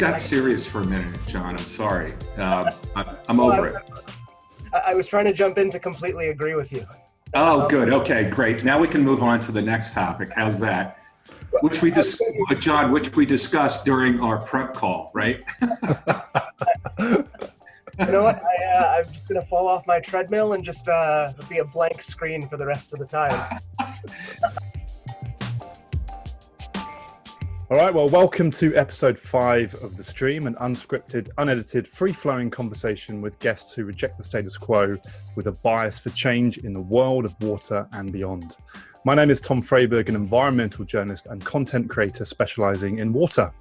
got serious for a minute, John. I'm sorry. I'm over it. I was trying to jump in to completely agree with you. Oh, good. Okay, great. Now we can move on to the next topic. How's that? Which we John, which we discussed during our prep call, right? You know what? I'm just going to fall off my treadmill and just be a blank screen for the rest of the time. All right, well, welcome to episode 5 of The Stream, an unscripted, unedited, free-flowing conversation with guests who reject the status quo with a bias for change in the world of water and beyond. My name is Tom Freyberg, an environmental journalist and content creator specializing in water.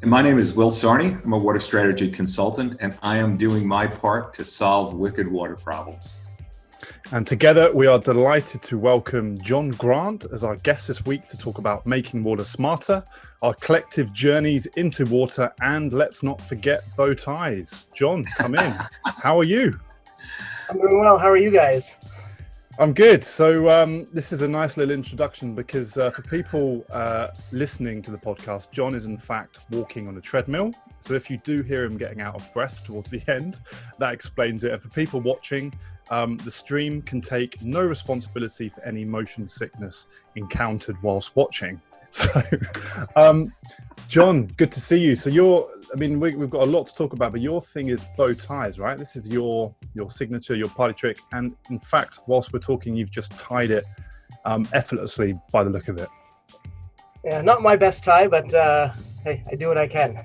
And my name is Will Sarni. I'm a water strategy consultant, and I am doing my part to solve wicked water problems. And together we are delighted to welcome Jon Grant as our guest this week to talk about making water smarter, our collective journeys into water, and let's not forget bow ties. Jon, come in. How are you? I'm doing well. How are you guys? I'm good. So this is a nice little introduction because for people listening to the podcast, Jon is in fact walking on a treadmill. So if you do hear him getting out of breath towards the end, that explains it. And for people watching, the stream can take no responsibility for any motion sickness encountered whilst watching. So, Jon, good to see you. So we've got a lot to talk about, but your thing is bow ties, right? This is your signature, your party trick. And in fact, whilst we're talking, you've just tied it effortlessly by the look of it. Yeah, not my best tie, but hey, I do what I can.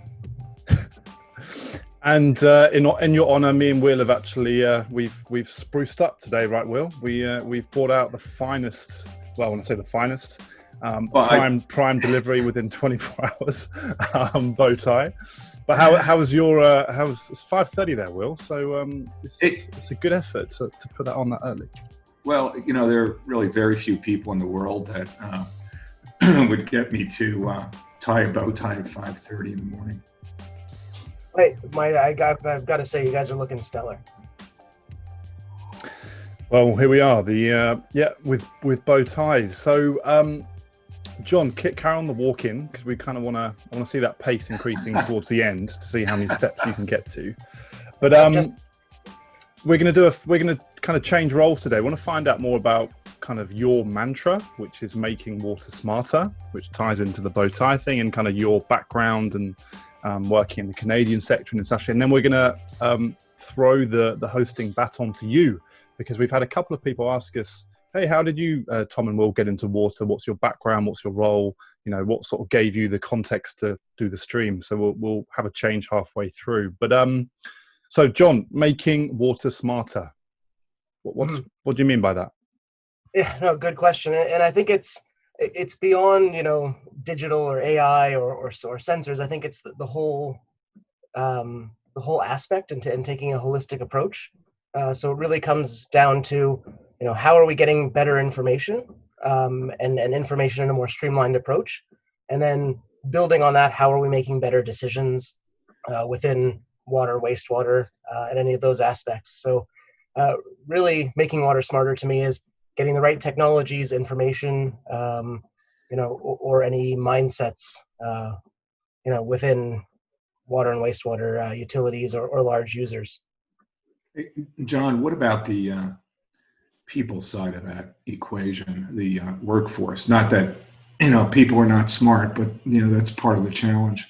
And in your honour, me and Will have actually we've spruced up today, right, Will? We've brought out the finest. Well, I want to say the finest. Prime delivery within 24 hours bow tie. But how's your it's 5:30 there, Will? So it's a good effort to put that on that early. Well, you know, there are really very few people in the world that would get me to tie a bow tie at 5:30 in the morning. Wait, I've got to say, you guys are looking stellar. Well, here we are. With bow ties. So, Jon, carry on the walk in because we kind of want to see that pace increasing towards the end to see how many steps you can get to. But we're going to kind of change roles today. I want to find out more about kind of your mantra, which is making water smarter, which ties into the bow tie thing and kind of your background and working in the Canadian sector and such. And then we're going to throw the hosting baton to you because we've had a couple of people ask us, hey, how did you, Tom and Will, get into water? What's your background? What's your role? You know, what sort of gave you the context to do the stream? So we'll have a change halfway through. But so Jon, making water smarter. What do you mean by that? Yeah, no, good question. And I think it's beyond, you know, digital or AI or sensors. I think it's the whole aspect and taking a holistic approach. So it really comes down to, you know, how are we getting better information and information in a more streamlined approach, and then building on that, how are we making better decisions within water, wastewater, and any of those aspects. So really making water smarter to me is getting the right technologies, information, you know, or any mindsets, you know, within water and wastewater utilities or large users. Jon, what about the people side of that equation, the workforce? Not that, you know, people are not smart, but, you know, that's part of the challenge.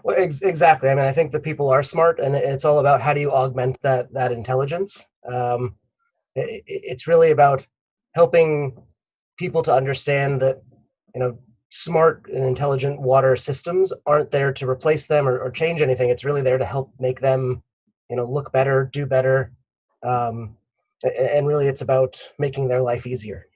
Well, exactly. I mean, I think the people are smart, and it's all about how do you augment that intelligence. It's really about helping people to understand that, you know, smart and intelligent water systems aren't there to replace them or change anything. It's really there to help make them, you know, look better, do better. And really it's about making their life easier.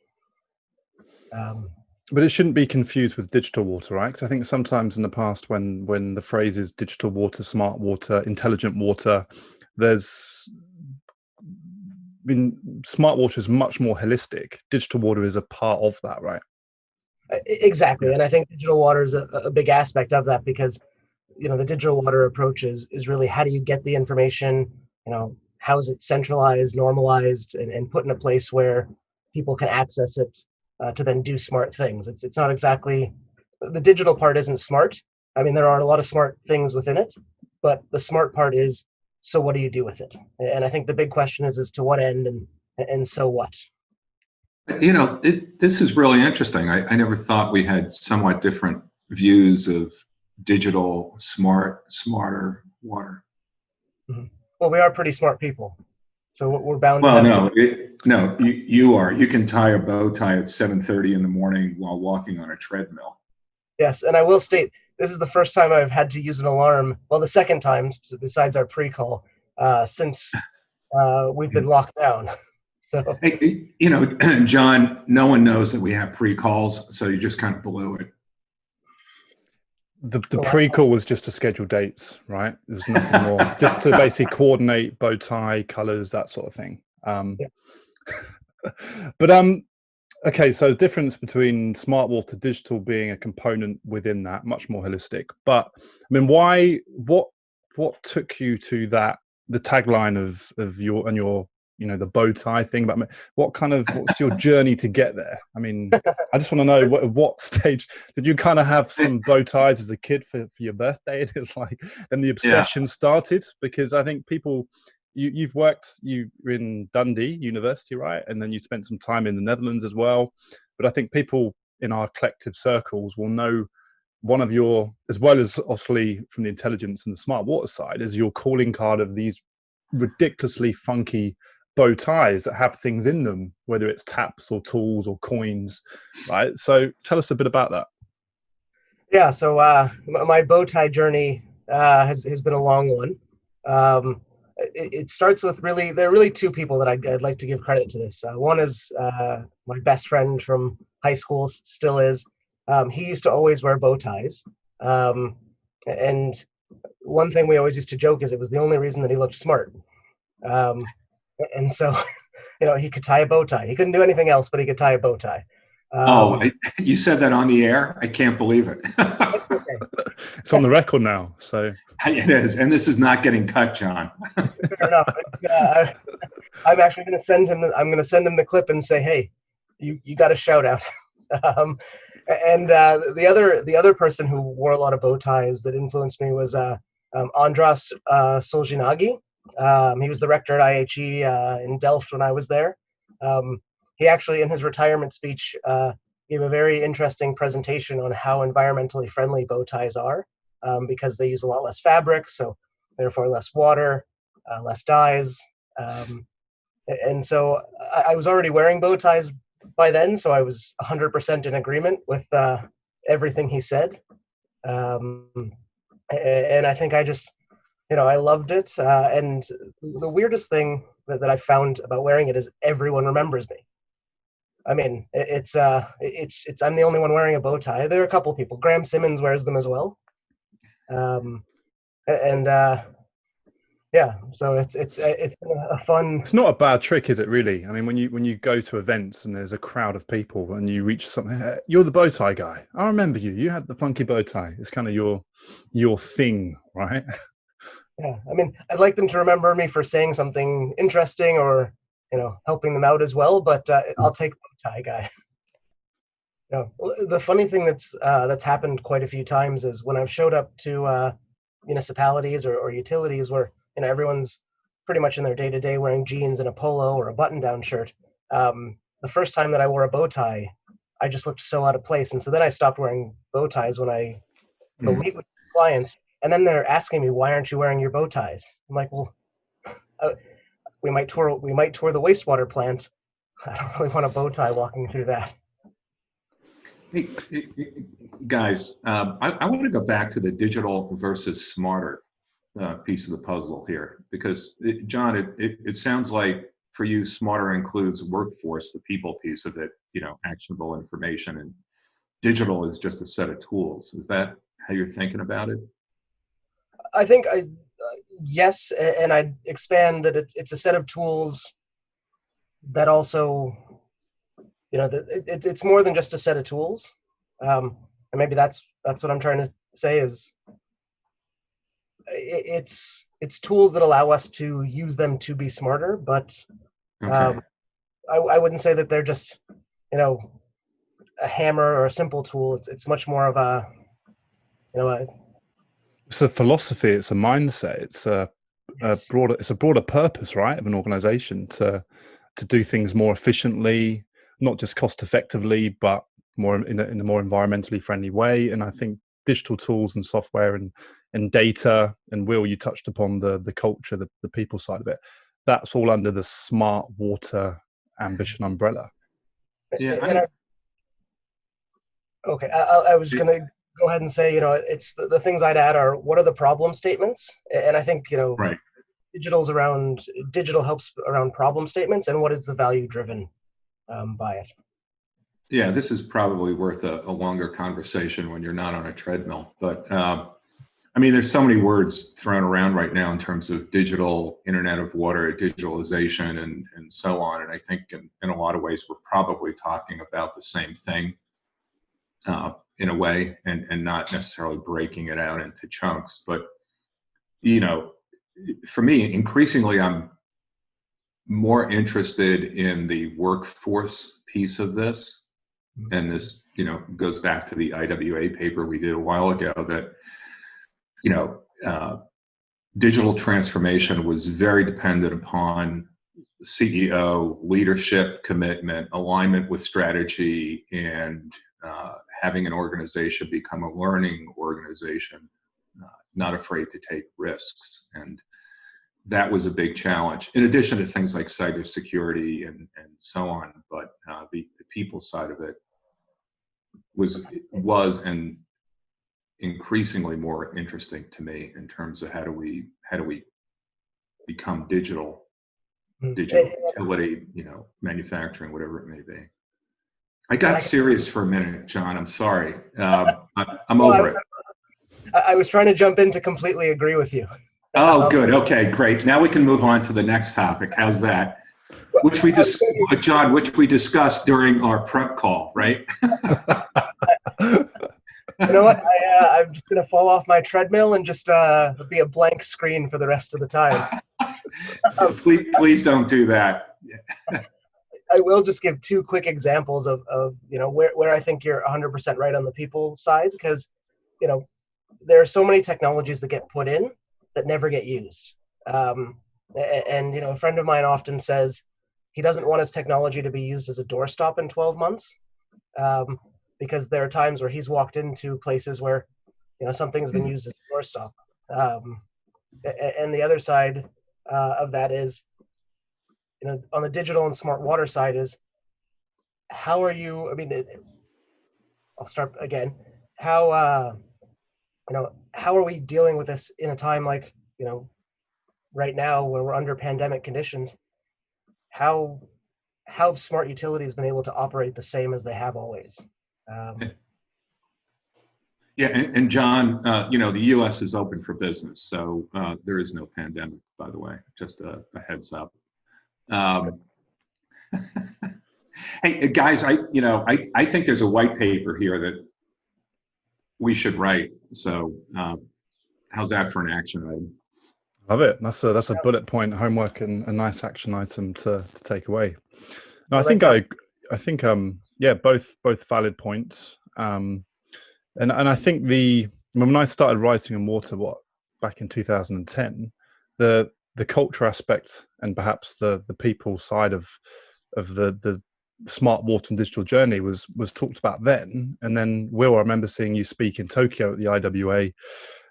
But it shouldn't be confused with digital water, right? 'Cause I think sometimes in the past when the phrase is digital water, smart water, intelligent water, smart water is much more holistic. Digital water is a part of that, right? Exactly. And I think digital water is a big aspect of that because, you know, the digital water approach is really how do you get the information, you know, how is it centralized, normalized, and put in a place where people can access it to then do smart things. It's not exactly, the digital part isn't smart. I mean, there are a lot of smart things within it, but the smart part is, so what do you do with it? And I think the big question is to what end, and so what? This is really interesting. I never thought we had somewhat different views of digital, smarter water. Mm-hmm. Well, we are pretty smart people, so we're bound to Well, have. no, you are. You can tie a bow tie at 7:30 in the morning while walking on a treadmill. Yes, and I will state, this is the first time I've had to use an alarm. Well, the second time, besides our pre-call, since we've been locked down. So, Hey, John, no one knows that we have pre-calls, so you just kind of blew it. The pre-call was just to schedule dates, right? There's nothing more, just to basically coordinate bow tie colors, that sort of thing. But okay, so the difference between smart water digital being a component within that, much more holistic. But I mean, what took you to that, the tagline of your the bow tie thing? But what's your journey to get there? I mean, I just want to know what stage did you kind of have some bow ties as a kid for your birthday, and it's like then the obsession started? Because I think people, you're in Dundee University, right? And then you spent some time in the Netherlands as well. But I think people in our collective circles will know one of your, as well as obviously from the intelligence and the smart water side, is your calling card of these ridiculously funky bow ties that have things in them, whether it's taps or tools or coins, right? So tell us a bit about that. Yeah, so my bow tie journey has been a long one. It starts with there are really two people that I'd like to give credit to this. One is my best friend from high school, still is. He used to always wear bow ties. And one thing we always used to joke is it was the only reason that he looked smart. And so, he could tie a bow tie. He couldn't do anything else, but he could tie a bow tie. You said that on the air? I can't believe it. It's okay. It's on the record now, so it is, and this is not getting cut, John. Fair enough. I'm actually going to send him. I'm going to send him the clip and say, "Hey, you got a shout out." The other person who wore a lot of bow ties that influenced me was Andras Solzhenitsyn. He was the rector at IHE in Delft when I was there. He actually, in his retirement speech, gave a very interesting presentation on how environmentally friendly bow ties are, because they use a lot less fabric, so therefore less water, less dyes. And so I was already wearing bow ties by then, so I was 100% in agreement with everything he said. And I think I just, I loved it. And the weirdest thing that I found about wearing it is everyone remembers me. I mean, it's I'm the only one wearing a bow tie. There are a couple people. Graham Simmons wears them as well. Yeah, so it's been a fun. It's not a bad trick, is it? Really? I mean, when you go to events and there's a crowd of people and you reach something, you're the bow tie guy. I remember you. You had the funky bow tie. It's kind of your thing, right? Yeah, I mean, I'd like them to remember me for saying something interesting or helping them out as well. But I'll take bow tie guy. The funny thing that's happened quite a few times is when I've showed up to municipalities or utilities where everyone's pretty much in their day-to-day wearing jeans and a polo or a button-down shirt. The first time that I wore a bow tie, I just looked so out of place, and so then I stopped wearing bow ties when I go meet with clients, and then they're asking me, "Why aren't you wearing your bow ties?" I'm like, "Well, we might tour the wastewater plant. I don't really want a bow tie walking through that." Hey, guys, I want to go back to the digital versus smarter piece of the puzzle here, because John, it sounds like for you, smarter includes workforce, the people piece of it, actionable information, and digital is just a set of tools. Is that how you're thinking about it? I think yes, and I'd expand that it's a set of tools that also, it's more than just a set of tools, and maybe that's what I'm trying to say is it's tools that allow us to use them to be smarter, but Okay. I wouldn't say that they're just a hammer or a simple tool. It's much more of You know, It's a philosophy. It's a mindset. It's a yes. broader purpose, right, of an organization to do things more efficiently, not just cost effectively, but more in a more environmentally friendly way. And I think digital tools and software and data, and Will, you touched upon the culture, the people side of it. That's all under the smart water ambition umbrella. Yeah, Okay, I was going to go ahead and say, it's the things I'd add are what are the problem statements, and I think right. digital helps around problem statements, and what is the value driven by it. Yeah, this is probably worth a longer conversation when you're not on a treadmill. But I mean, there's so many words thrown around right now in terms of digital, Internet of Water, digitalization, and so on. And I think in a lot of ways, we're probably talking about the same thing in a way, and not necessarily breaking it out into chunks. But, for me, increasingly, I'm more interested in the workforce piece of this. And this, goes back to the IWA paper we did a while ago that, digital transformation was very dependent upon CEO leadership, commitment, alignment with strategy, and having an organization become a learning organization, not afraid to take risks. And that was a big challenge, in addition to things like cybersecurity and so on. But the people side of it was and increasingly more interesting to me in terms of how do we become digital utility, manufacturing, whatever it may be. I got serious for a minute, John. I'm sorry. I'm over it. I was trying to jump in to completely agree with you. Oh, good. Okay, great. Now we can move on to the next topic. How's that? Which we discussed during our prep call, right? You know what? I'm just going to fall off my treadmill and just be a blank screen for the rest of the time. Please don't do that. I will just give two quick examples of where I think you're 100% right on the people side, because there are so many technologies that get put in that never get used. And a friend of mine often says he doesn't want his technology to be used as a doorstop in 12 months. Because there are times where he's walked into places where, something's been used as a doorstop. And the other side of that is, on the digital and smart water side is, how are you, I'll start again. How are we dealing with this in a time like, right now where we're under pandemic conditions? How have smart utilities been able to operate the same as they have always? Yeah, and John, the U.S. is open for business, so there is no pandemic, by the way, just a heads up. Hey, guys, I think there's a white paper here that we should write. So how's that for an action item? Love it. That's a bullet point homework and a nice action item to take away. No, I think both valid points. And I think when I started writing on water, back in 2010, the culture aspect and perhaps the people side of the smart water and digital journey was talked about then. And then, Will, I remember seeing you speak in Tokyo at the IWA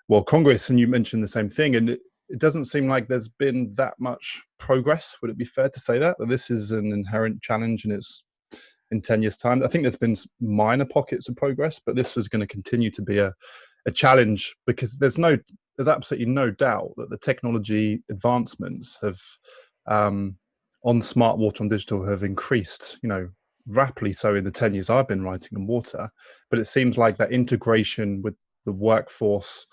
World Congress, and you mentioned the same thing. And it doesn't seem like there's been that much progress. Would it be fair to say that this is an inherent challenge and it's in 10 years' time? I think there's been minor pockets of progress, but this was going to continue to be a challenge, because there's absolutely no doubt that the technology advancements have on smart water and digital have increased, rapidly so in the 10 years I've been writing on water. But it seems like that integration with the workforce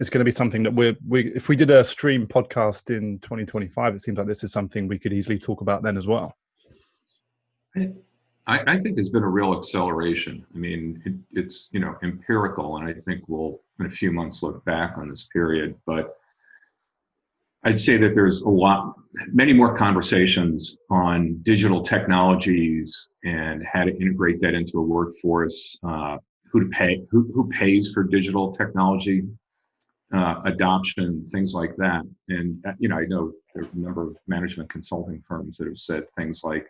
is going to be something that if we did a stream podcast in 2025, it seems like this is something we could easily talk about then as well. I think there's been a real acceleration. It's empirical, and I think we'll in a few months look back on this period. But I'd say that there's many more conversations on digital technologies and how to integrate that into a workforce, who to pay, who pays for digital technology adoption, things like that. And I know there are a number of management consulting firms that have said things like,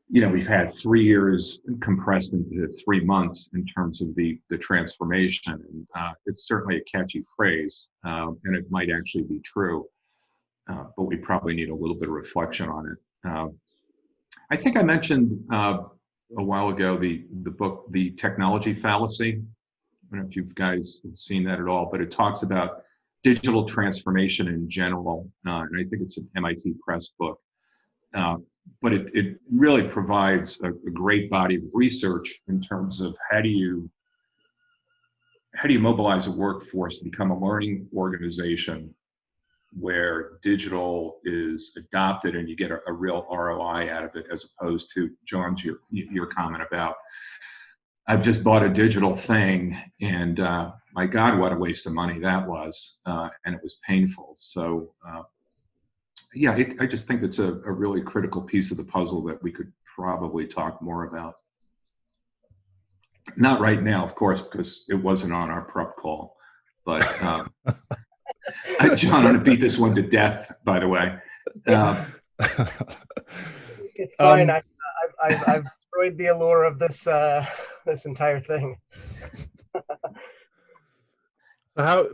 we've had 3 years compressed into 3 months in terms of the transformation. And it's certainly a catchy phrase, and it might actually be true, but we probably need a little bit of reflection on it. I think I mentioned a while ago the book, The Technology Fallacy. I don't know if you guys have seen that at all, but it talks about digital transformation in general, and I think it's an MIT Press book. But it really provides a great body of research in terms of how do you mobilize a workforce to become a learning organization where digital is adopted and you get a real ROI out of it, as opposed to, John's, your comment about, I've just bought a digital thing and my God, what a waste of money that was. And it was painful. So yeah, I just think it's a really critical piece of the puzzle that we could probably talk more about. Not right now, of course, because it wasn't on our prep call, but John, I'm going to beat this one to death, by the way. It's fine. I've destroyed the allure of this this entire thing. So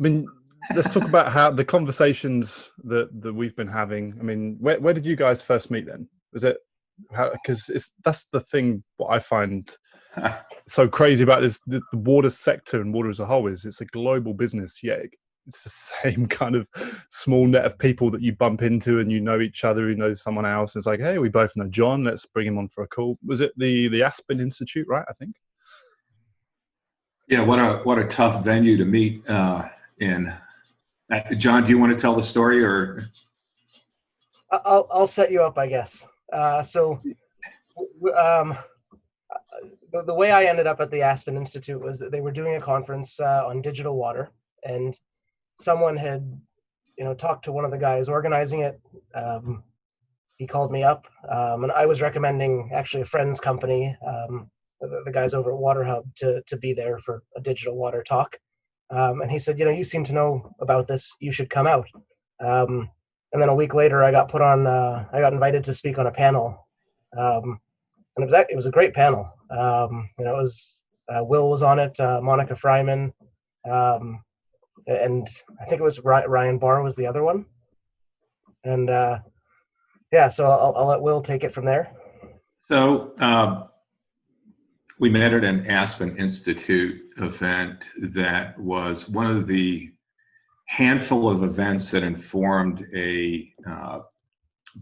let's talk about how the conversations that we've been having. I mean, where did you guys first meet then? Was it because that's the thing what I find so crazy about this, the water sector and water as a whole is it's a global business. Yeah, it's the same kind of small net of people that you bump into and you know each other, who knows someone else. And it's like, hey, we both know John, let's bring him on for a call. Was it the Aspen Institute, right? I think. Yeah, what a tough venue to meet in. John, do you want to tell the story, or? I'll set you up, I guess. The way I ended up at the Aspen Institute was that they were doing a conference on digital water, and someone had, talked to one of the guys organizing it. He called me up, and I was recommending actually a friend's company, the guys over at Water Hub, to be there for a digital water talk. And he said, you seem to know about this. You should come out. And then a week later, I got invited to speak on a panel. And it was a great panel. It was Will was on it, Monica Fryman, and I think it was Ryan Barr was the other one. And so I'll let Will take it from there. So we met at an Aspen Institute event that was one of the handful of events that informed a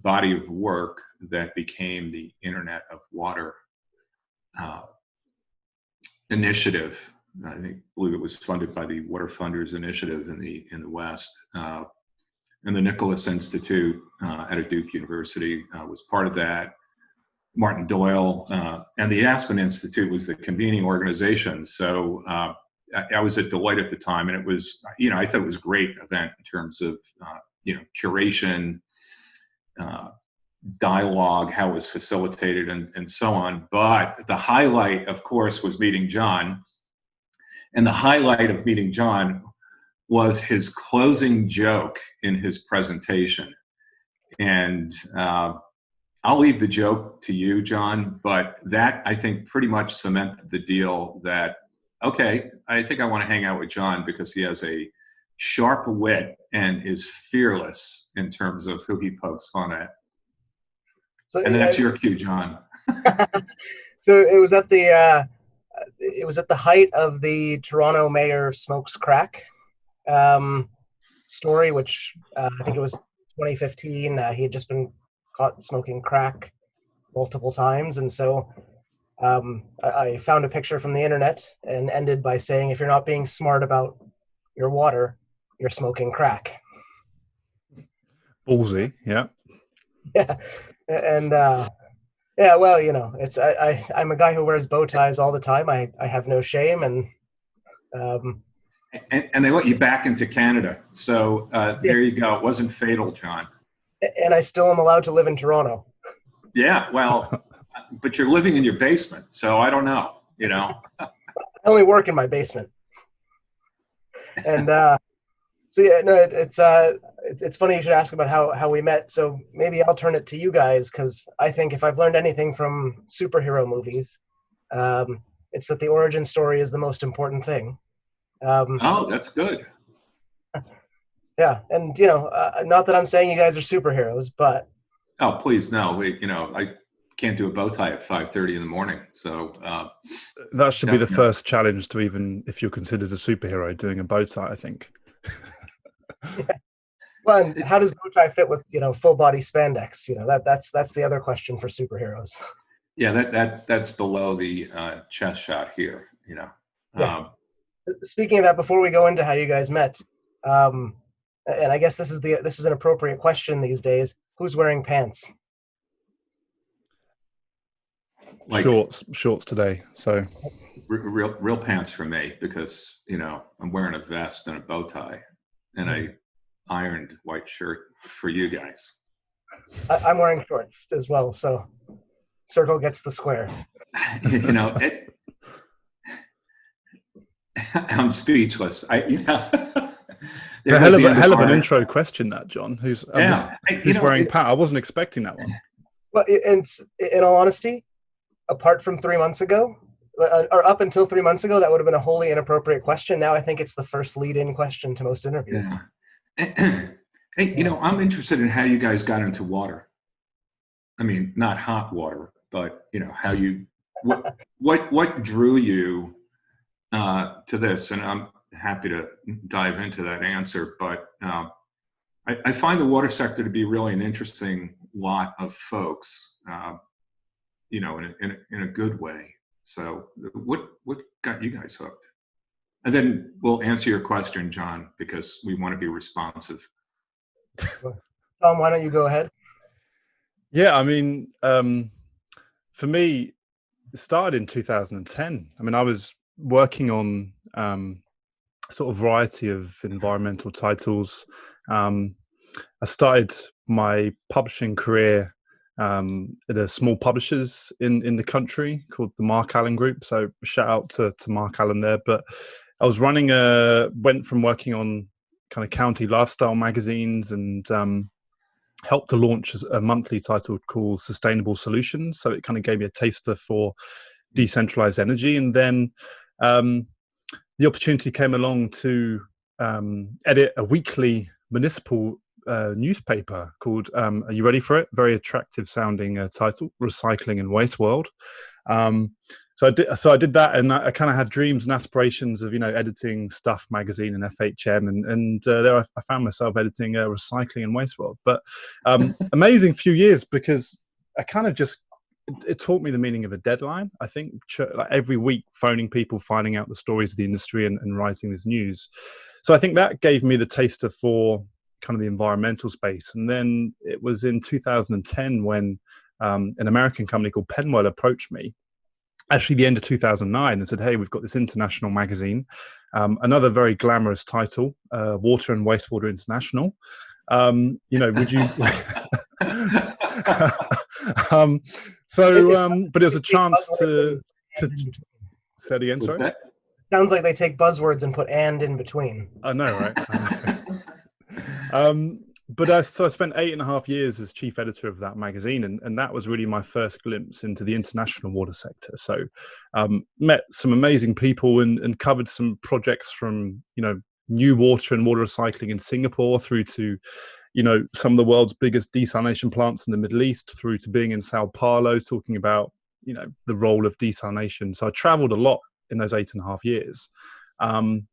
body of work that became the Internet of Water initiative. I believe it was funded by the Water Funders Initiative in the West. And the Nicholas Institute at Duke University was part of that. Martin Doyle and the Aspen Institute was the convening organization. So I was at Deloitte at the time, and it was, I thought it was a great event in terms of, curation, dialogue, how it was facilitated, and so on. But the highlight, of course, was meeting John. And the highlight of meeting John was his closing joke in his presentation. And I'll leave the joke to you, John, but that, I think, pretty much cemented the deal that, okay, I think I want to hang out with John because he has a sharp wit and is fearless in terms of who he pokes fun at. So, and that's your cue, John. So it was at the height of the Toronto mayor smokes crack story, which I think it was 2015. He had just been caught smoking crack multiple times, and so I found a picture from the internet and ended by saying, if you're not being smart about your water, you're smoking crack. Ballsy, yeah. Yeah, and well, it's I'm a guy who wears bow ties all the time. I have no shame, and they let you back into Canada, so there you go. It wasn't fatal, John. And I still am allowed to live in Toronto. Yeah, well, but you're living in your basement, so I don't know. only work in my basement. And so yeah, no, it's funny you should ask about how we met. So maybe I'll turn it to you guys, because I think if I've learned anything from superhero movies, it's that the origin story is the most important thing. Oh, that's good. Yeah, and not that I'm saying you guys are superheroes, but Oh, please, no. I can't do a bow tie at 5:30 in the morning. So That should be the definitely. first challenge to, even if you're considered a superhero, doing a bow tie, I think. well, and how does bow tie fit with full body spandex? That's the other question for superheroes. Yeah, that's below the chest shot here. Yeah. Speaking of that, before we go into how you guys met, and I guess this is an appropriate question these days. Who's wearing pants? Like shorts today. So real pants for me, because I'm wearing a vest and a bow tie and a ironed white shirt for you guys. I'm wearing shorts as well, so circle gets the square. I'm speechless. a hell of an intro question, that, John. Who's wearing pants? I wasn't expecting that one. Well, and in all honesty, apart from 3 months ago, or up until 3 months ago, that would have been a wholly inappropriate question. Now I think it's the first lead-in question to most interviews. Yeah. Hey, I'm interested in how you guys got into water. I mean, not hot water, but how you, what drew you to this, and I'm happy to dive into that answer. But I find the water sector to be really an interesting lot of folks, in a good way. So, what got you guys hooked? And then we'll answer your question, John, because we want to be responsive. Tom, why don't you go ahead? Yeah, I mean, for me, it started in 2010. I mean, I was working on sort of variety of environmental titles. I started my publishing career at a small publishers in the country called the Mark Allen Group. So shout out to Mark Allen there. But I was went from working on kind of county lifestyle magazines and helped to launch a monthly title called Sustainable Solutions. So it kind of gave me a taster for decentralized energy. And then the opportunity came along to edit a weekly municipal newspaper called, are you ready for it? Very attractive sounding title, Recycling and Waste World. So I did that, and I kind of had dreams and aspirations of editing Stuff magazine and FHM, and there I found myself editing Recycling and Waste World. But amazing few years, because I kind of just, it taught me the meaning of a deadline. I think like every week phoning people, finding out the stories of the industry and writing this news. So I think that gave me the taster for kind of the environmental space. And then it was in 2010 when an American company called Penwell approached me, actually the end of 2009, and said, hey, we've got this international magazine, another very glamorous title, Water and Wastewater International. Would you... but it was a chance to say it again. Sorry. Sounds like they take buzzwords and put "and" in between. I know, right? So I spent 8.5 years as chief editor of that magazine, and that was really my first glimpse into the international water sector. So met some amazing people and covered some projects from new water and water recycling in Singapore through to some of the world's biggest desalination plants in the Middle East, through to being in Sao Paulo talking about the role of desalination. So I traveled a lot in those 8.5 years, and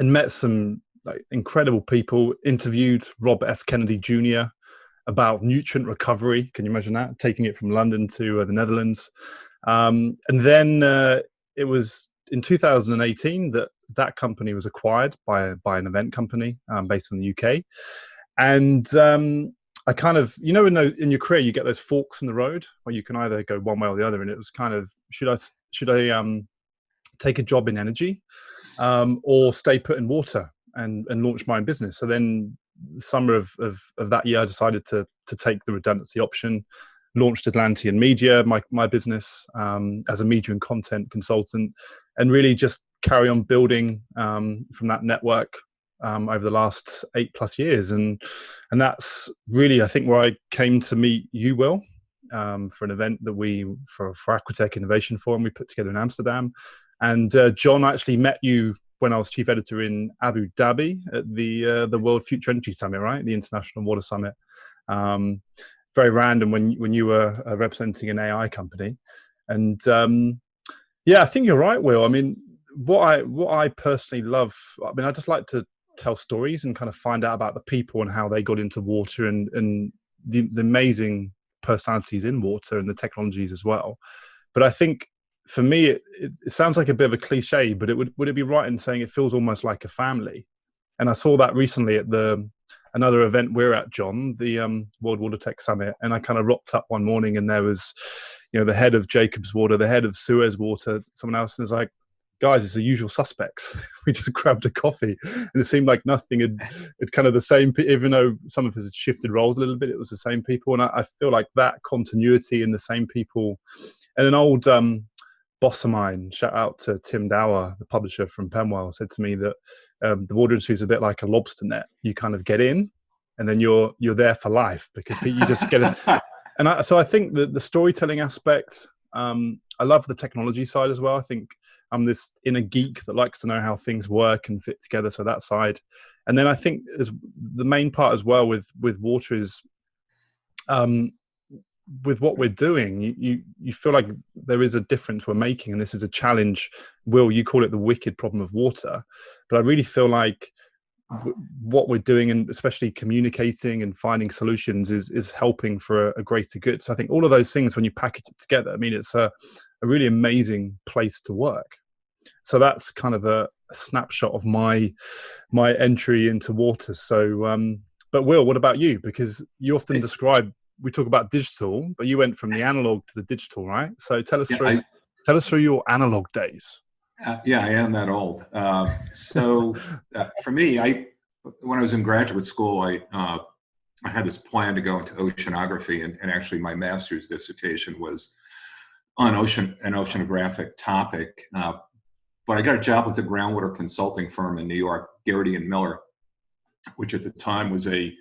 met some incredible people. Interviewed Rob F. Kennedy Jr. about nutrient recovery. Can you imagine that? Taking it from London to the Netherlands. And then it was in 2018 that company was acquired by an event company based in the UK. And I kind of, in your career, you get those forks in the road where you can either go one way or the other. And it was kind of, should I take a job in energy or stay put in water and launch my own business? So then the summer of that year, I decided to take the redundancy option, launched Atlantean Media, my business, as a media and content consultant, and really just carry on building from that network over the last 8+ years. And that's really, I think, where I came to meet you, Will, for an event that for Aquatech Innovation Forum we put together in Amsterdam. And John, I actually met you when I was chief editor in Abu Dhabi at the World Future Energy Summit, right? The International Water Summit. Very random when you were representing an AI company. And yeah, I think you're right, Will. I mean, what I personally love, I mean, I just like to tell stories and kind of find out about the people and how they got into water, and the amazing personalities in water and the technologies as well. But I think for me, it sounds like a bit of a cliche, but would it be right in saying it feels almost like a family? And I saw that recently at another event we're at, John, the World Water Tech Summit, and I kind of rocked up one morning and there was, the head of Jacob's Water, the head of Suez Water, someone else, and it's like, guys, it's the usual suspects. We just grabbed a coffee, and it seemed like nothing had kind of the same, even though some of us had shifted roles a little bit, it was the same people. And I feel like that continuity and the same people, and an old boss of mine, shout out to Tim Dower, the publisher from Penwell, said to me that the water industry is a bit like a lobster net. You kind of get in, and then you're there for life because you just get it. And so I think that the storytelling aspect, I love the technology side as well. I think I'm this inner geek that likes to know how things work and fit together. So that side, and then I think the main part as well with water is, with what we're doing, you feel like there is a difference we're making, and this is a challenge. Will, you call it the wicked problem of water, but I really feel like what we're doing, and especially communicating and finding solutions, is helping for a greater good. So I think all of those things, when you package it together, I mean, it's a really amazing place to work. So that's kind of a snapshot of my entry into water. So, but Will, what about you? Because you often describe, we talk about digital, but you went from the analog to the digital, right? So tell us through your analog days. Yeah, I am that old. For me, when I was in graduate school, I had this plan to go into oceanography, and actually my master's dissertation was on an oceanographic topic. But I got a job with a groundwater consulting firm in New York, Garrity and Miller, which at the time was a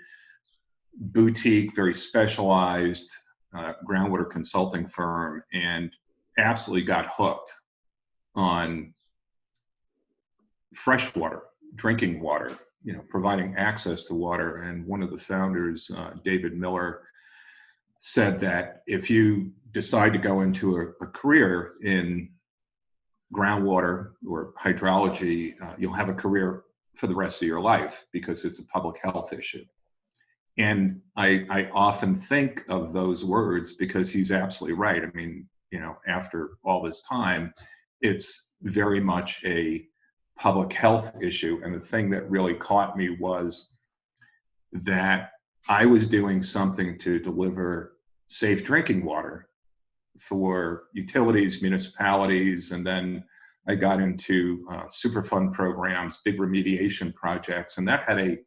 boutique, very specialized groundwater consulting firm, and absolutely got hooked on fresh water, drinking water, providing access to water. And one of the founders, David Miller, said that if you decide to go into a career in groundwater or hydrology, you'll have a career for the rest of your life because it's a public health issue. And I often think of those words because he's absolutely right. I mean, after all this time, it's very much a public health issue. And the thing that really caught me was that I was doing something to deliver safe drinking water for utilities, municipalities, and then I got into Superfund programs, big remediation projects, and that had a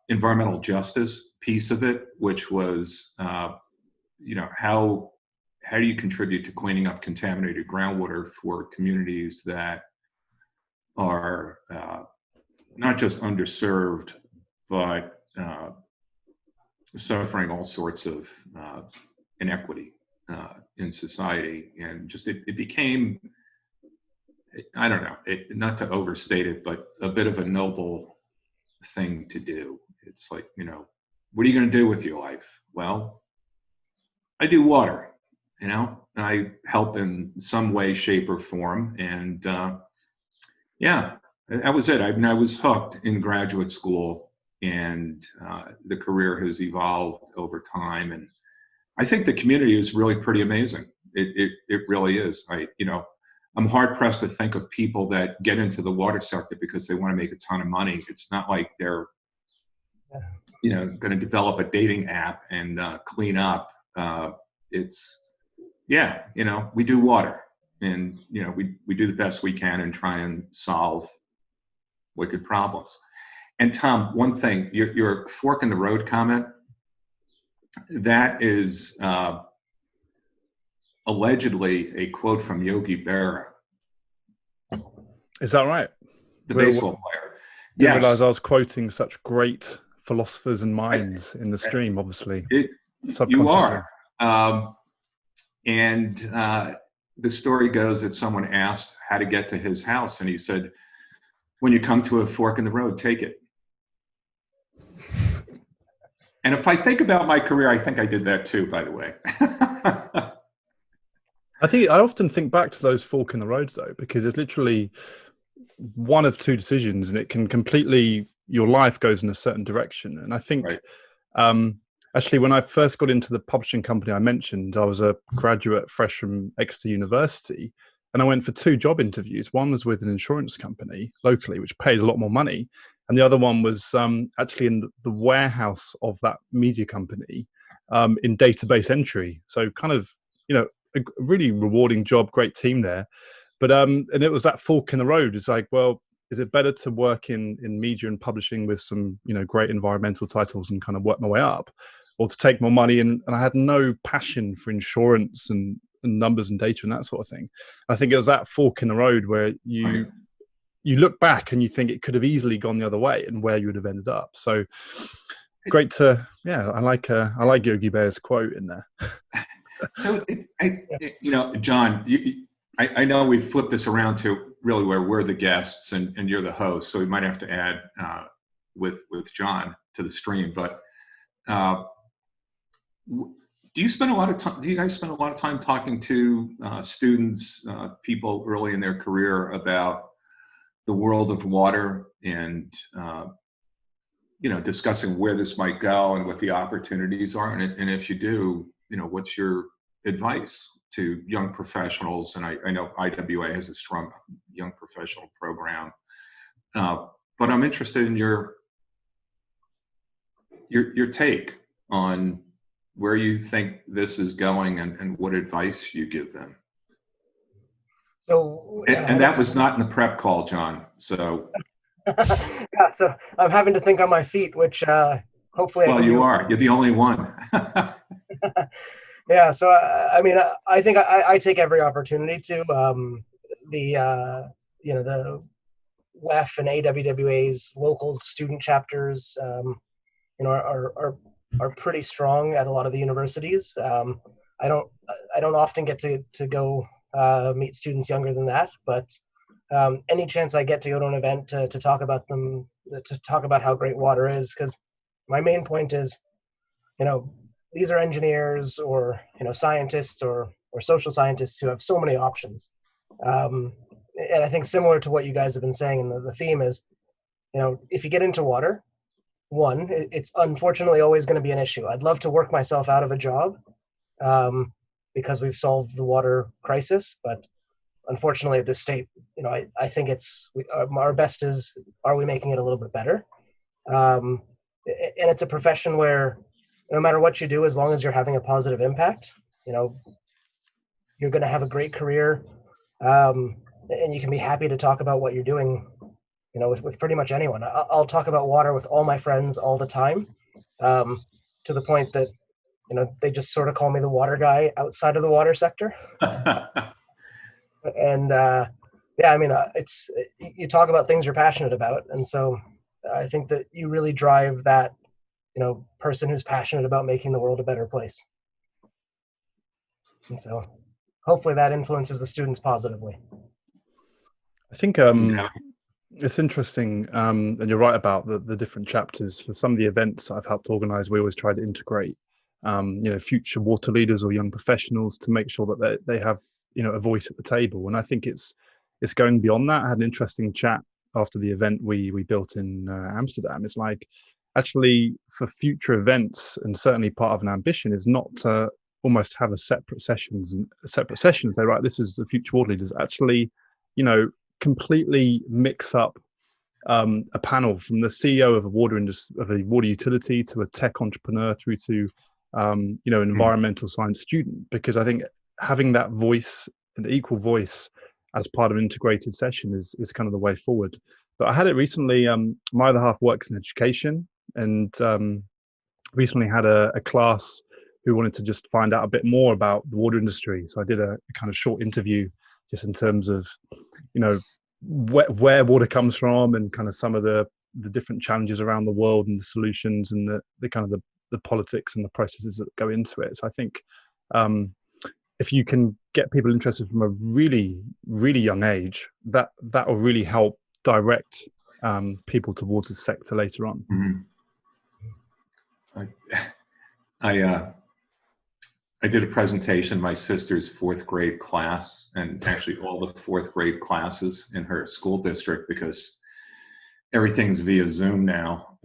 environmental justice piece of it, which was, how do you contribute to cleaning up contaminated groundwater for communities that are not just underserved, but suffering all sorts of inequity in society. And just it became, I don't know, not to overstate it, but a bit of a noble thing to do. It's like, what are you going to do with your life? Well, I do water, and I help in some way, shape, or form. And yeah, that was it. I was hooked in graduate school, and the career has evolved over time. And I think the community is really pretty amazing. It really is. I'm hard pressed to think of people that get into the water sector because they want to make a ton of money. It's not like they're, going to develop a dating app and clean up. We do water, and we do the best we can and try and solve wicked problems. And Tom, one thing, your fork in the road comment, that is allegedly a quote from Yogi Berra, Is that right? the baseball player. Didn't Yes. realize I was quoting such great philosophers and minds in the stream, obviously. You are. And the story goes that someone asked how to get to his house, and he said, when you come to a fork in the road, take it. And if I think about my career, I think I did that too, by the way. I often think back to those fork in the roads though, because it's literally one of two decisions and it can completely, your life goes in a certain direction. And I think, right. Actually, when I first got into the publishing company I mentioned, I was a graduate fresh from Exeter University, and I went for 2 job interviews. One was with an insurance company locally, which paid a lot more money. And the other one was actually in the warehouse of that media company in database entry. So kind of, a really rewarding job, great team there. But and it was that fork in the road. It's like, well, is it better to work in media and publishing with some, great environmental titles and kind of work my way up, or to take more money? And I had no passion for insurance and numbers and data and that sort of thing. I think it was that fork in the road where you look back and you think it could have easily gone the other way and where you would have ended up. So great to, I like Yogi Berra's quote in there. So, John, I know we flipped this around to really where we're the guests and you're the host, so we might have to add with John to the stream. But do you spend a lot of time? Do you guys spend a lot of time talking to students, people early in their career about the world of water and discussing where this might go and what the opportunities are? And if you do, what's your advice to young professionals? And I know IWA has a strong young professional program, but I'm interested in your take on where you think this is going and what advice you give them. So, and that was not in the prep call, John. So, yeah, so I'm having to think on my feet, which hopefully. Well, you are. You're the only one. Yeah. So, I think I take every opportunity to. The WEF and AWWA's local student chapters, are pretty strong at a lot of the universities. I don't often get to go meet students younger than that, but any chance I get to go to an event to talk about them, to talk about how great water is, because my main point is, these are engineers or scientists or social scientists who have so many options. And I think similar to what you guys have been saying, and the theme is, if you get into water, one, it's unfortunately always going to be an issue. I'd love to work myself out of a job because we've solved the water crisis, but unfortunately at this state, I think our best is, are we making it a little bit better? And it's a profession where no matter what you do, as long as you're having a positive impact, you're going to have a great career. And you can be happy to talk about what you're doing, with pretty much anyone. I'll talk about water with all my friends all the time, to the point that, they just sort of call me the water guy outside of the water sector. And it's, you talk about things you're passionate about. And so I think that you really drive that, person who's passionate about making the world a better place. And so hopefully that influences the students positively. I think it's interesting, and you're right about the different chapters. For some of the events I've helped organize, we always try to integrate future water leaders or young professionals to make sure that they have a voice at the table. And I think it's going beyond that. I had an interesting chat after the event we built in Amsterdam. It's like, actually, for future events, and certainly part of an ambition is not to almost have a separate session and say, right, this is the future water leaders. Actually, completely mix up a panel from the CEO of a water utility to a tech entrepreneur through to an environmental science student, because I think having that voice, an equal voice, as part of an integrated session is kind of the way forward. But I had it recently. My other half works in education, and recently had a class who wanted to just find out a bit more about the water industry. So I did a kind of short interview just in terms of, you know, where water comes from and kind of some of the different challenges around the world and the solutions and the kind of the politics and the processes that go into it. So I think if you can get people interested from a really, really young age, that will really help direct people towards the sector later on. I did a presentation in my sister's 4th grade class, and actually all the 4th grade classes in her school district, because everything's via Zoom now.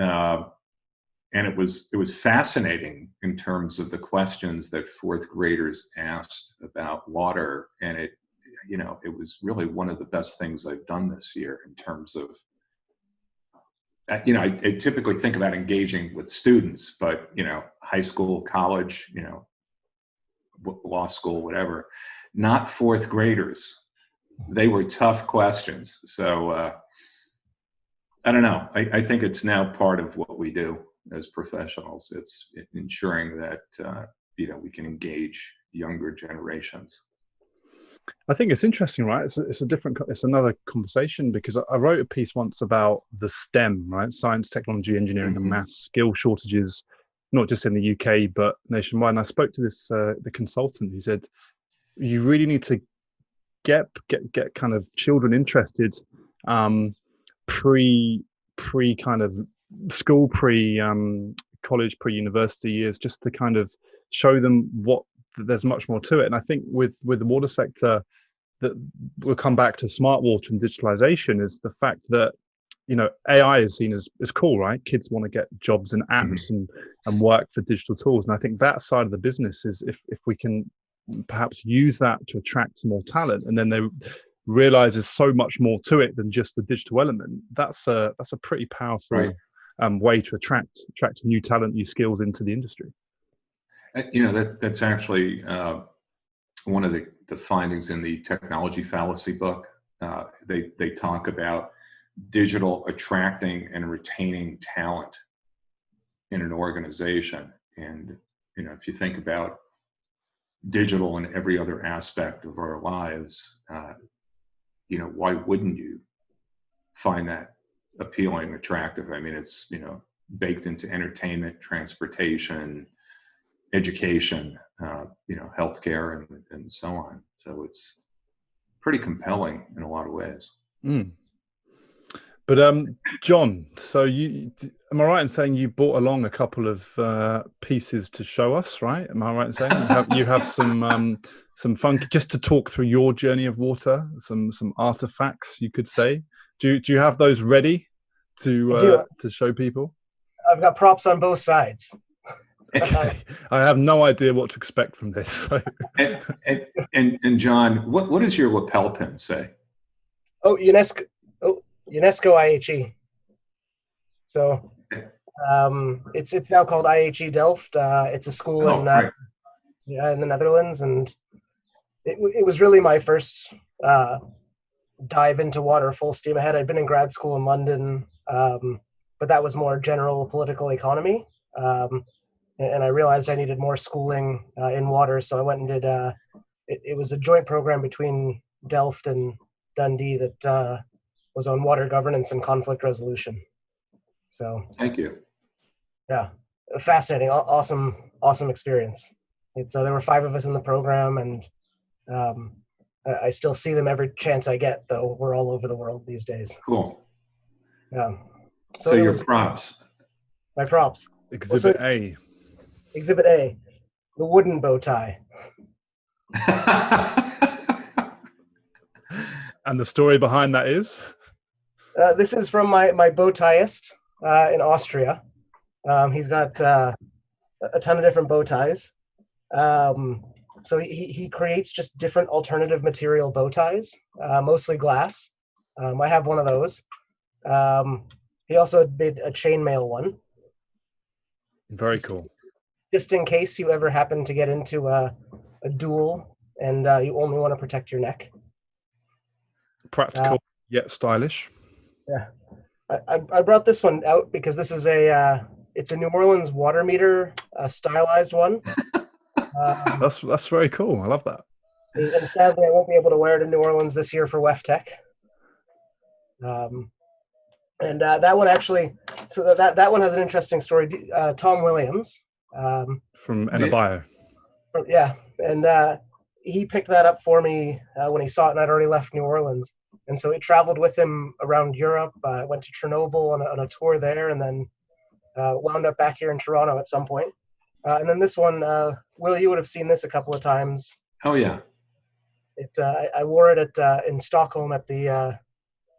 And it was fascinating in terms of the questions that 4th graders asked about water. And it was really one of the best things I've done this year in terms of, I typically think about engaging with students, but, high school, college, law school, whatever, not 4th graders. They were tough questions. So I don't know. I think it's now part of what we do as professionals. It's ensuring that, we can engage younger generations. I think it's interesting, right? It's another conversation, because I wrote a piece once about the STEM, right? Science, technology, engineering, and maths skill shortages, not just in the UK, but nationwide. And I spoke to this, the consultant who said, you really need to get kind of children interested pre kind of school, college, pre-university years, just to kind of show them there's much more to it. And I think with the water sector, that we'll come back to smart water and digitalization, is the fact that, AI is seen as cool, right? Kids want to get jobs and apps and work for digital tools. And I think that side of the business is, if we can perhaps use that to attract some more talent, and then they realize there's so much more to it than just the digital element. That's a pretty powerful way to attract new talent, new skills into the industry. That's actually one of the findings in the technology fallacy book. They talk about digital attracting and retaining talent in an organization. And, if you think about digital in every other aspect of our lives, why wouldn't you find that appealing, attractive? I mean, it's, baked into entertainment, transportation, education, healthcare, and so on. So it's pretty compelling in a lot of ways. But Jon, so am I right in saying you brought along a couple of pieces to show us, right? Am I right in saying you have some fun, just to talk through your journey of water, some artifacts, you could say? Do you have those ready to show people? I've got props on both sides. I have no idea what to expect from this. So. And Jon, what does your lapel pin say? UNESCO IHE. So it's now called IHE Delft. It's a school in the Netherlands, and it was really my first dive into water full steam ahead. I'd been in grad school in London, but that was more general political economy. And I realized I needed more schooling in water, so I went and did. It was a joint program between Delft and Dundee that was on water governance and conflict resolution. So thank you. Yeah, fascinating, awesome experience. There were 5 of us in the program, and I still see them every chance I get. Though we're all over the world these days. Cool. Yeah. So your props. My props. Exhibit A. Exhibit A, the wooden bow tie. And the story behind that is? This is from my bow tieist in Austria. He's got a ton of different bow ties. So he creates just different alternative material bow ties, mostly glass. I have one of those. He also made a chainmail one. Very cool. Just in case you ever happen to get into a duel and you only want to protect your neck. Practical yet stylish. Yeah. I brought this one out because this is a It's a New Orleans water meter, stylized one. That's very cool. I love that. And sadly, I won't be able to wear it in New Orleans this year for WEF Tech. And that one actually, so that one has an interesting story. Tom Williams. From Enabio. Yeah, and he picked that up for me when he saw it, and I'd already left New Orleans. And so it traveled with him around Europe. Went to Chernobyl on a tour there, and then wound up back here in Toronto at some point. And then this one, Will, you would have seen this a couple of times. Oh yeah. I wore it in Stockholm at the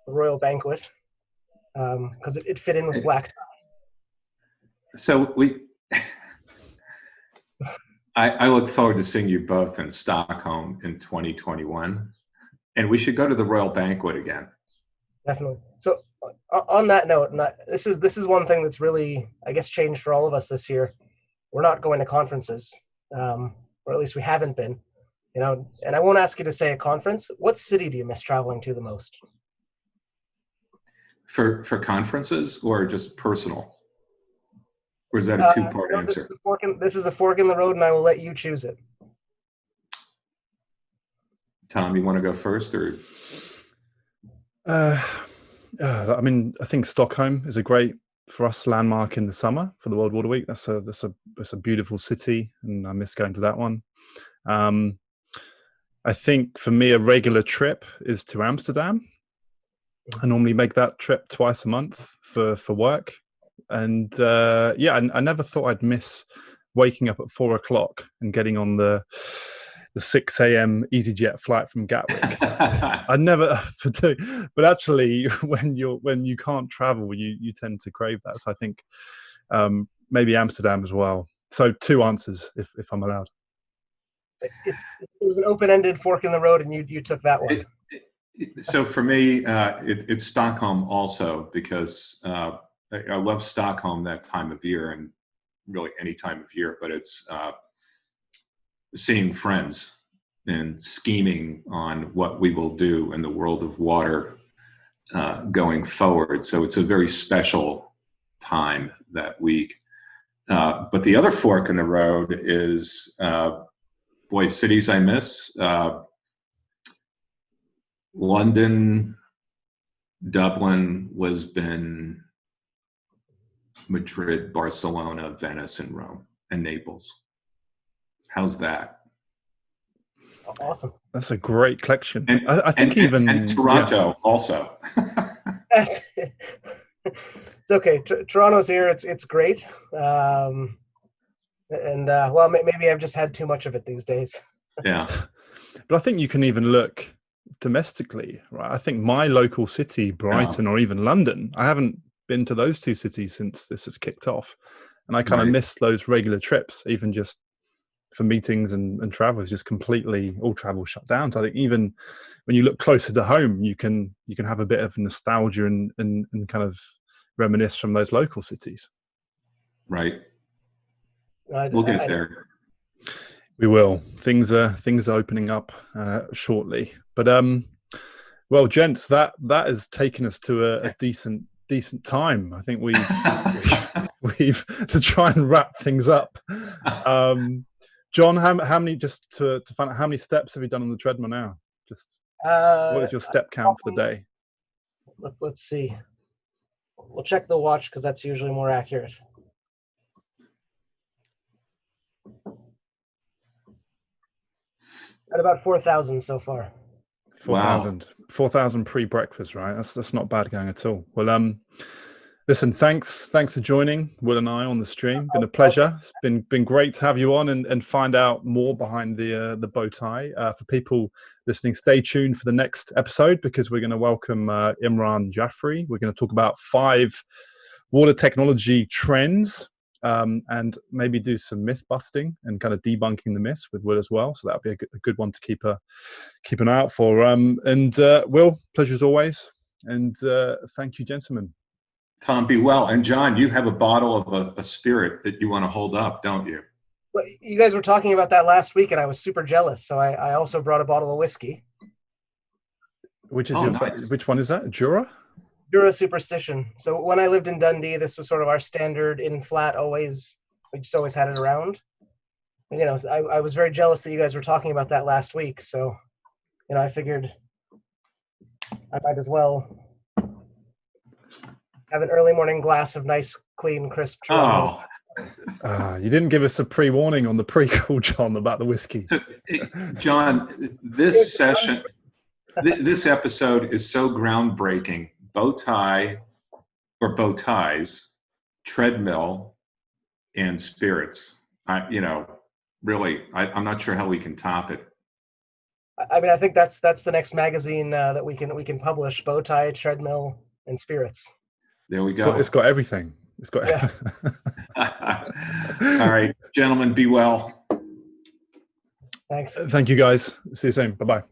Royal Banquet because it fit in with black tie. So I look forward to seeing you both in Stockholm in 2021, and we should go to the Royal Banquet again. Definitely. So on that note, and this is one thing that's really, I guess, changed for all of us this year. We're not going to conferences, or at least we haven't been. And I won't ask you to say a conference. What city do you miss traveling to the most? For conferences or just personal? Or is that a two-part answer? This is a fork in the road, and I will let you choose it. Tom, you want to go first, or? I mean, I think Stockholm is a great, for us, landmark in the summer for the World Water Week. That's a beautiful city, and I miss going to that one. I think for me, a regular trip is to Amsterdam. I normally make that trip twice a month for work. And I never thought I'd miss waking up at 4 o'clock and getting on the 6 a.m. EasyJet flight from Gatwick. I never, but actually, when you can't travel, you tend to crave that. So I think maybe Amsterdam as well. So 2 answers, if I'm allowed. It was an open-ended fork in the road, and you took that one. So for me, it's Stockholm also, because I love Stockholm that time of year, and really any time of year, but it's seeing friends and scheming on what we will do in the world of water going forward. So it's a very special time that week. But the other fork in the road is, cities I miss. London, Dublin, Lisbon, Madrid, Barcelona, Venice, and Rome, and Naples. How's that? Awesome. That's a great collection. And, I think and Toronto also. It's okay. Toronto's here. It's great. Maybe I've just had too much of it these days. Yeah. But I think you can even look domestically, right? I think my local city, Brighton, or even London, I haven't been to those 2 cities since this has kicked off. And I kind of miss those regular trips, even just for meetings and travel. Is just completely, all travel shut down. So I think even when you look closer to home, you can have a bit of nostalgia and kind of reminisce from those local cities. Right. We'll get there. We will. Things are opening up shortly. But well, gents, that has taken us to a decent time. I think we've to try and wrap things up. John, how many, just to find out, how many steps have you done on the treadmill now? Just what is your step count for the day? Let's see. We'll check the watch because that's usually more accurate. At about 4,000 so far. 4,000. Wow. 4,000 pre-breakfast, right? That's not bad going at all. Well, listen, thanks for joining Will and I on the stream. Been a pleasure. It's been great to have you on and find out more behind the bow tie. For people listening, stay tuned for the next episode, because we're going to welcome Imran Jaffrey. We're going to talk about 5 water technology trends. And maybe do some myth busting and kind of debunking the myths with Will as well. So that'll be a good one to keep an eye out for. Will, pleasure as always. And thank you, gentlemen. Tom, be well. And John, you have a bottle of a spirit that you want to hold up, don't you? Well, you guys were talking about that last week, and I was super jealous. So I also brought a bottle of whiskey. Which is nice. Which one is that? Jura? Euro superstition. So when I lived in Dundee, this was sort of our standard in flat. Always, we just always had it around. And, you know, I was very jealous that you guys were talking about that last week. So, you know, I figured I might as well have an early morning glass of nice, clean, crisp. Oh, You didn't give us a pre-warning on the prequel, John, about the whiskey. so, John, this session, this episode is so groundbreaking. Bow tie or bow ties, treadmill, and spirits. Really, I'm not sure how we can top it. I mean, I think that's the next magazine that we can publish: bow tie, treadmill, and spirits. There we go. It's got everything. It's got. Yeah. All right, gentlemen, be well. Thanks. Thank you, guys. See you soon. Bye-bye.